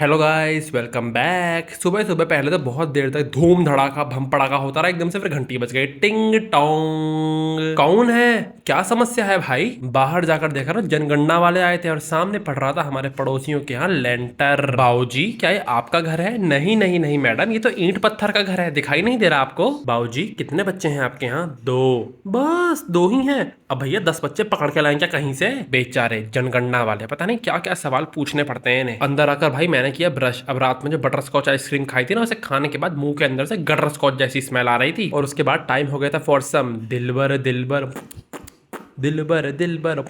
Hello guys, welcome back. सुबह सुबह पहले तो बहुत देर तक धूम धड़ाका भम पड़ाका होता रहा, एकदम से फिर घंटी बज गई टिंग टोंग। कौन है? क्या समस्या है भाई? बाहर जाकर देखा ना, जनगणना वाले आए थे और सामने पड़ रहा था हमारे पड़ोसियों के यहाँ लेंटर। बाबूजी, क्या ये आपका घर है? नहीं नहीं नहीं मैडम, ये तो ईंट पत्थर का घर है। दिखाई नहीं दे रहा आपको? बाबूजी, कितने बच्चे हैं आपके यहाँ? दो। बस दो ही हैं? अब भैया 10 बच्चे पकड़ के लाएं क्या कहीं से? बेचारे जनगणना वाले, पता नहीं क्या क्या सवाल पूछने पड़ते हैं इन्हें। अंदर आकर भाई मैंने किया ब्रश। अब रात में जो बटर स्कॉच आइसक्रीम खाई थी ना, उसे खाने के बाद मुंह के अंदर से गटर स्कॉच जैसी स्मेल आ रही थी। और उसके बाद टाइम हो गया था फॉर सम दिलबर दिलबर दिलबर दिलबर।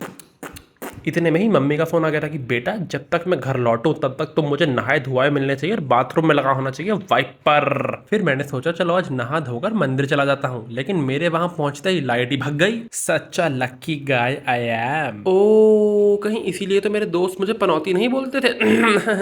इतने में ही मम्मी का फोन आ गया था कि बेटा, जब तक मैं घर लौटूं तब तक तुम मुझे नहाए धुआए मिलने चाहिए और बाथरूम में लगा होना चाहिए वाइपर। फिर मैंने सोचा चलो आज नहा धोकर मंदिर चला जाता हूँ, लेकिन मेरे वहां पहुंचते ही लाइट ही भग गई। सच्चा लक्की गाय आई एम। ओ, कहीं इसीलिए तो मेरे दोस्त मुझे पनौती नहीं बोलते थे।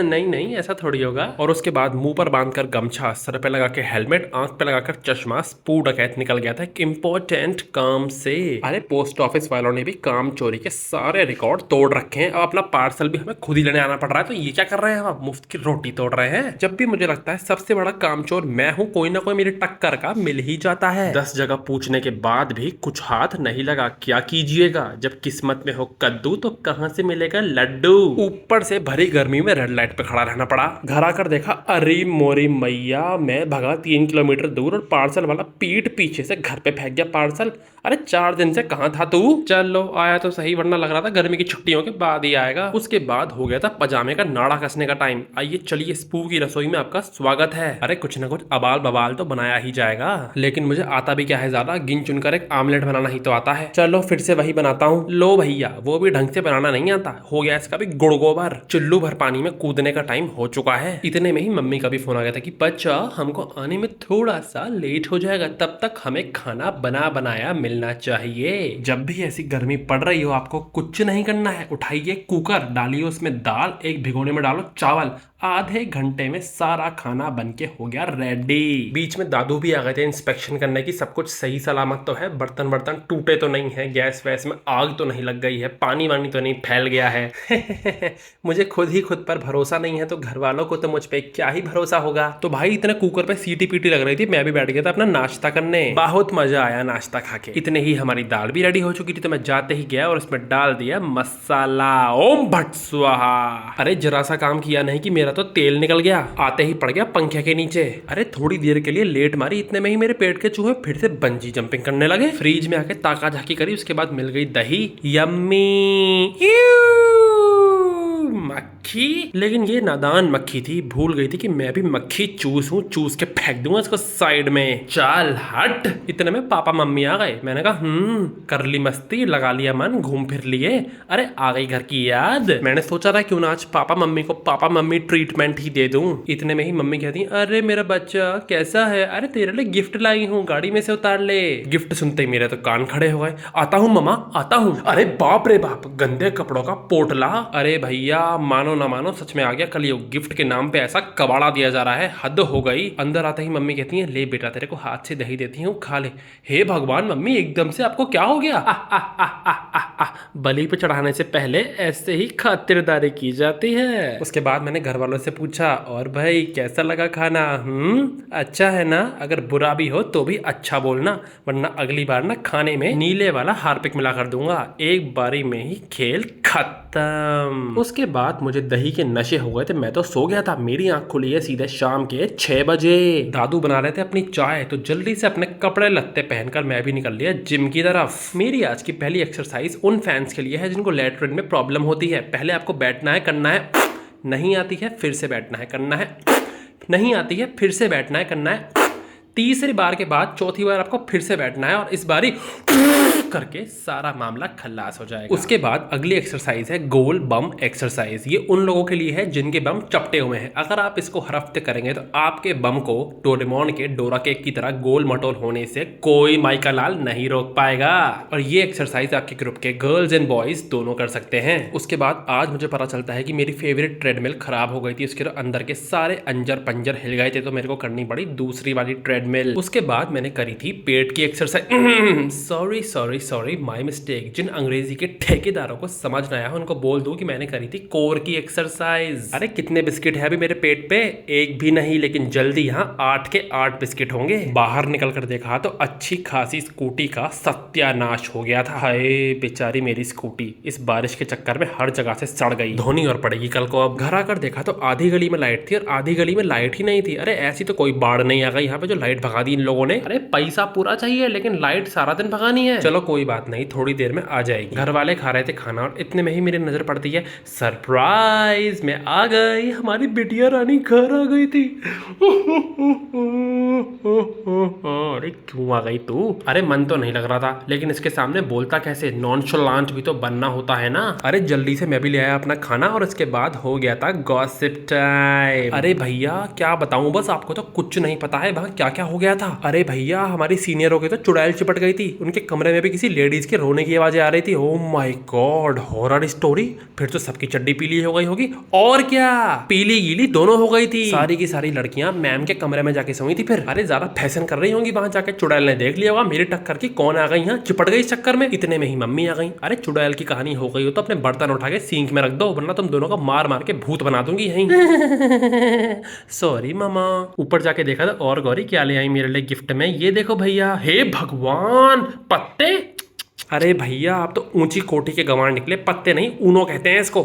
नहीं नहीं, ऐसा थोड़ी होगा। और उसके बाद मुंह पर बांधकर गमछा, सर पे लगा के हेलमेट, आंख पे लगाकर चश्मा, स्पू डकैत निकल गया था एक इम्पोर्टेंट काम से। अरे पोस्ट ऑफिस वालों ने भी काम चोरी के सारे रिकॉर्ड तोड़ रखे हैं। अब अपना पार्सल भी हमें खुद ही लेने आना पड़ रहा है, तो ये क्या कर रहे हैं? हम मुफ्त की रोटी तोड़ रहे हैं। जब भी मुझे लगता है सबसे बड़ा कामचोर मैं हूँ, कोई ना कोई मेरी टक्कर का मिल ही जाता है। 10 जगह पूछने के बाद भी कुछ हाथ नहीं लगा। क्या कीजिएगा, जब किस्मत में हो कद्दू तो कहां से मिलेगा लड्डू। ऊपर से भरी गर्मी में रेड लाइट पे खड़ा रहना पड़ा। घर आकर देखा, अरे मोरी मैया, मैं भगा 3 किलोमीटर दूर और पार्सल वाला पीठ पीछे से घर पे फेंक गया पार्सल। अरे 4 दिन से कहाँ था तू? चलो आया तो सही, वरना लग रहा था गर्मी की छुट्टियों के बाद ही आएगा। उसके बाद हो गया था पजामे का नाड़ा कसने का टाइम। आइए चलिए, स्पू की रसोई में आपका स्वागत है। अरे कुछ ना कुछ अबाल बबाल तो बनाया ही जाएगा, लेकिन मुझे आता भी क्या है ज्यादा, गिन चुनकर एक आमलेट बनाना ही तो आता है। चलो फिर से वही बनाता हूँ। लो भैया, वो भी ढंग से बनाना नहीं आता, हो गया इसका भी गुड़गोबर। चुल्लू भर पानी में कूदने का टाइम हो चुका है। इतने में ही मम्मी का भी फोन आ गया था कि बच्चा, हमको आने में थोड़ा सा लेट हो जाएगा, तब तक हमें खाना बना बनाया मिलना चाहिए। जब भी ऐसी गर्मी पड़ रही हो, आपको कुछ नहीं करना है, उठाइए कुकर, डालिए उसमें दाल, एक भिगोने में डालो चावल, आधे घंटे में सारा खाना बनके हो गया रेडी। बीच में दादू भी आ गए थे इंस्पेक्शन करने की, सब कुछ सही सलामत तो है, बर्तन वर्तन टूटे तो नहीं है, गैस वैस में आग तो नहीं लग गई है, पानी वानी तो नहीं फैल गया है। मुझे खुद ही खुद पर भरोसा नहीं है, तो घर वालों को तो मुझ पे क्या ही भरोसा होगा। तो भाई इतने कुकर पे सीटी पीटी लग रही थी, मैं भी बैठ गया था अपना नाश्ता करने। बहुत मजा आया नाश्ता खा के। इतने ही हमारी दाल भी रेडी हो चुकी थी, तो मैं जाते ही गया और उसमें डाल दिया मसाला। ओम भट स्वाहा। अरे जरा सा काम किया नहीं कि मेरा तो तेल निकल गया, आते ही पड़ गया पंखे के नीचे। अरे थोड़ी देर के लिए लेट मारी, इतने में ही मेरे पेट के चूहे फिर से बंजी जंपिंग करने लगे। फ्रिज में आके ताका झाकी करी, उसके बाद मिल गई दही, यम्मी। मक्खी, लेकिन ये नादान मक्खी थी, भूल गई थी कि मैं भी मक्खी चूस हूँ, चूस के फेंक दूंगा इसको साइड में। चल हट। इतने में पापा मम्मी आ गए। मैंने कहा कर ली मस्ती, लगा लिया मन, घूम फिर लिए। अरे आ गई घर की याद। मैंने सोचा था क्यों ना आज पापा मम्मी को पापा मम्मी ट्रीटमेंट ही दे दूं। इतने में ही मम्मी कहती, अरे मेरा बच्चा कैसा है? अरे तेरे लिए गिफ्ट लाई हूँ, गाड़ी में से उतार ले। गिफ्ट सुनते ही मेरे तो कान खड़े हो गए। आता हूँ मम्मा, आता हूँ। अरे बाप रे बाप, गंदे कपड़ों का पोटला। अरे भैया मानो ना मानो, सच में आ गया कलयुग। गिफ्ट के नाम पे ऐसा कबाड़ा दिया जा रहा है, हद हो गई। अंदर आते ही मम्मी कहती है, ले बेटा तेरे को हाथ से दही देती हूँ, खा ले। हे भगवान मम्मी, एकदम से आपको क्या हो गया? बलि पे चढ़ाने से पहले ऐसे ही खातिरदारी की जाती है। उसके बाद मैंने घर वालों से पूछा, और भाई कैसा लगा खाना? अच्छा है ना? अगर बुरा भी हो तो भी अच्छा बोलना, वरना अगली बार ना खाने में नीले वाला हार्पिक मिला कर दूंगा। एक बारी में ही खेल खत्म। उसके बाद मुझे दही के नशे हो गए थे, मैं तो सो गया था। मेरी आंख खुली है सीधे शाम के 6 बजे। दादू बना रहे थे अपनी चाय, तो जल्दी से अपने कपड़े लत्ते पहनकर मैं भी निकल लिया जिम की तरफ। मेरी आज की पहली एक्सरसाइज उन फैंस के लिए है जिनको लैट्रिन में प्रॉब्लम होती है। पहले आपको बैठना है, करना है, नहीं आती है फिर से बैठना है, करना है, नहीं आती है फिर से बैठना है, करना है, तीसरी बार के बाद चौथी बार आपको फिर से बैठना है, और इस बारी करके सारा मामला खल्लास हो जाएगा। उसके बाद अगली एक्सरसाइज है गोल बम एक्सरसाइज। ये उन लोगों के लिए है जिनके बम चपटे हुए हैं। अगर आप इसको हर हफ्ते करेंगे तो आपके बम को डोरेमोन के डोरा केक की तरह गोल मटोल होने से कोई माइका लाल नहीं रोक पाएगा। और ये एक्सरसाइज आपके ग्रुप के गर्ल्स एंड बॉयज दोनों कर सकते हैं। उसके बाद आज मुझे पता चलता है कि मेरी फेवरेट ट्रेडमिल खराब हो गई थी, उसके अंदर के सारे अंजर पंजर हिल गए थे, तो मेरे को करनी पड़ी दूसरी वाली ट्रेडमिल। उसके बाद मैंने करी थी पेट की exercise. Sorry sorry sorry my mistake. जिन अंग्रेजी के ठेकेदारों को समझ ना आया उनको बोल दूं कि मैंने करी थी कोर की एक्सरसाइज। अरे कितने बिस्किट है अभी मेरे पेट पे? एक भी नहीं, लेकिन जल्दी यहाँ 8 के 8 बिस्किट होंगे। बाहर निकल कर देखा तो अच्छी खासी स्कूटी का सत्यानाश हो गया था। हाय बेचारी मेरी स्कूटी इस बारिश के चक्कर में हर जगह से सड़ गई, धोनी और पड़ेगी कल को। अब घर आकर देखा तो आधी गली में लाइट थी और आधी गली में लाइट ही नहीं थी। अरे ऐसी तो कोई बाढ़ नहीं आ गई यहाँ पे जो लाइट भगा दी इन लोगों ने। अरे पैसा पूरा चाहिए लेकिन लाइट सारा दिन भगानी है। चलो कोई बात नहीं, थोड़ी देर में आ जाएगी। घर वाले खा रहे थे खाना और इतने में ही मेरी नजर पड़ती है, सरप्राइज मैं आ गई, हमारी बिटिया रानी घर आ गई थी। अरे क्यों आ गई तू? अरे मन तो नहीं लग रहा था लेकिन इसके सामने बोलता कैसे, नॉनशलांट भी तो बनना होता है ना। अरे जल्दी से मैं भी ले आया अपना खाना और इसके बाद हो गया था गॉसिप टाइम। अरे भैया क्या बताऊं, बस आपको तो कुछ नहीं पता है वहाँ क्या क्या हो गया था। अरे भैया हमारी सीनियर हो गई तो चुड़ैल चिपट गई थी, उनके कमरे में भी किसी लेडीज के रोने की आवाजें आ रही थी। Oh my God, horror story. फिर तो सबकी चड्डी पीली हो गई होगी, और क्या पीली गीली दोनों हो गई थी। सारी की सारी लड़कियां मैम के कमरे में जाके सोई थी। फिर अरे ज्यादा फैशन कर रही होंगी वहां जाके, चुड़ैल ने देख लिया होगा मेरी टक्कर की कौन आ गई यहाँ, चिपट गई इस चक्कर में। इतने में ही मम्मी आ गई। अरे चुड़ैल की कहानी हो गई हो तो अपने बर्तन उठा के सिंक में रख दो, वरना तुम दोनों को मार मार के भूत बना दूंगी यहीं। सॉरी मामा। ऊपर जाके देखा था और गौरी क्या ले आई मेरे लिए गिफ्ट में, ये देखो भैया। हे भगवान, पत्ते। अरे भैया आप तो ऊंची कोठी के गंवार निकले, पत्ते नहीं ऊनो कहते हैं इसको।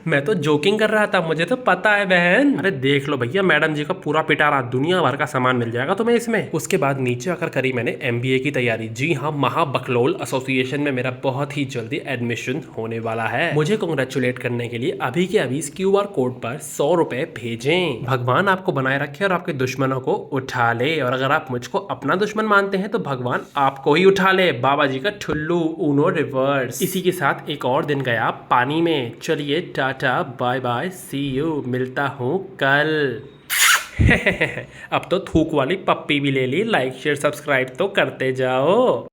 मैं तो जोकिंग कर रहा था, मुझे तो पता है बहन। अरे देख लो भैया मैडम जी का पूरा पिटारा, दुनिया भर का सामान मिल जाएगा तुम्हें इसमें। उसके बाद नीचे आकर करी मैंने MBA की तैयारी। जी हाँ, महाबकलोल एसोसिएशन में मेरा बहुत ही जल्दी एडमिशन होने वाला है। मुझे कांग्रेचुलेट करने के लिए अभी के अभी इस QR कोड पर 100 रुपए भेजें। भगवान आपको बनाए रखे और आपके दुश्मनों को उठा ले, और अगर आप मुझको अपना दुश्मन मानते हैं तो भगवान आपको ही उठा ले। बाबा जी का ठुल्लू ऊनो रिवर्स। इसी के साथ एक और दिन गया पानी में। चलिए tata bye bye, see you, मिलता हूँ कल। अब तो थूक वाली पप्पी भी ले ली, लाइक शेयर सब्सक्राइब तो करते जाओ।